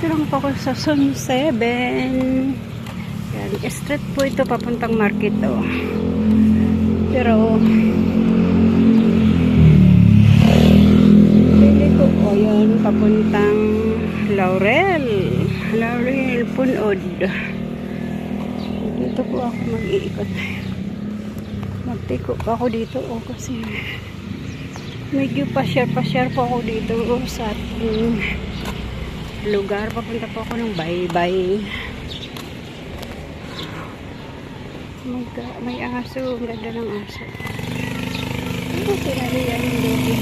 Dito lang po ako sa Zone 7. Yan, street po ito papuntang market to. Pero pili ko po yan papuntang Laurel Punod. Dito po ako mag-iikot. Magtiko pa ako dito kasi medyo pa-share po ako dito sa ating lugar. Papunta po ako ng Baybay. May aso. Ang ganda ng aso. Ano pinalihan yung doggy?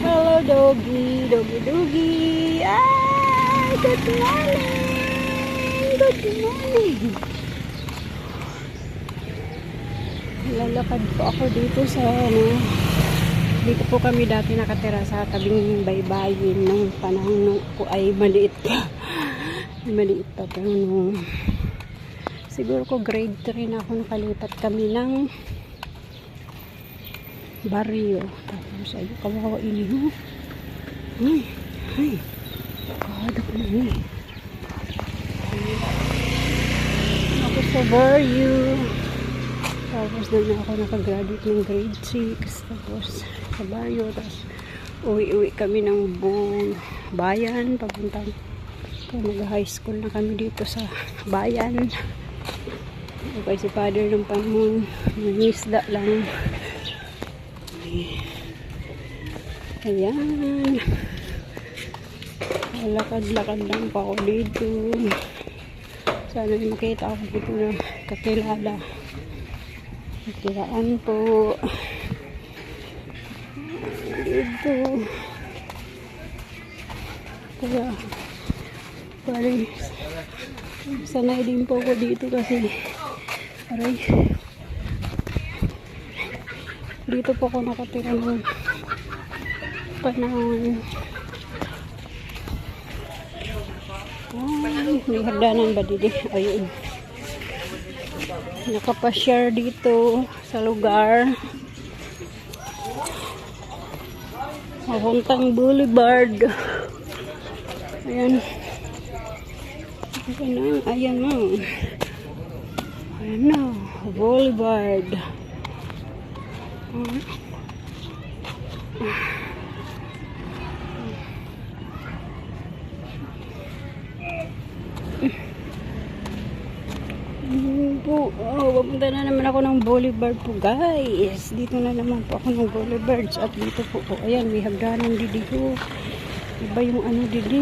Hello doggy. Doggy. Ay! Good morning. Lalakad po ako dito sa dito po kami dati nakatira sa tabing baybayin ng panahon ko ay maliit pa pero siguro ko grade 3 na ako nakalipat kami ng baryo. Tapos ay kawawa ini ay kada ko na ako sa baryo. Tapos doon ako nakagraduate ng grade 6. Tapos sa baryo. Tapos uwi kami ng bayan. Papuntang mag-high school na kami dito sa bayan. Okay, si father ng panahon nangisda lang. Ayan. Lakad-lakad lang pa ako dito. Sana makita ako dito na kakilala. Kiraan po dito kaya pare sanay din po ako dito kasi aray dito po ako nakatira ng panahon. May hagdanan ba dito? Ayun, nakapashare dito sa lugar papuntang Boulevard. Ayan na Boulevard. Pupunta na naman ako ng Boulevard po guys. Dito na naman po ako ng Boulevard. At dito po, ayan, may hagdanan dito. Iba yung ano dito.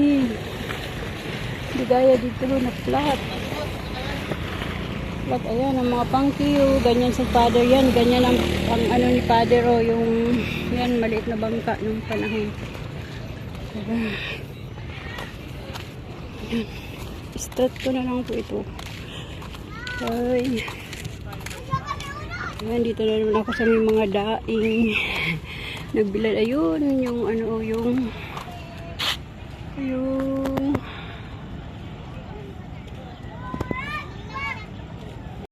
Di gaya dito na flat. Flat, ayan, ang mga pangkiyo. Ganyan sa father yan. Ganyan ang ano ni father o yung yan, maliit na bangka nung panahon. Start ko na lang po ito. Ay. Ayan, dito na naman ako sa may mga daing nagbilad. Ayun, yung ano, yung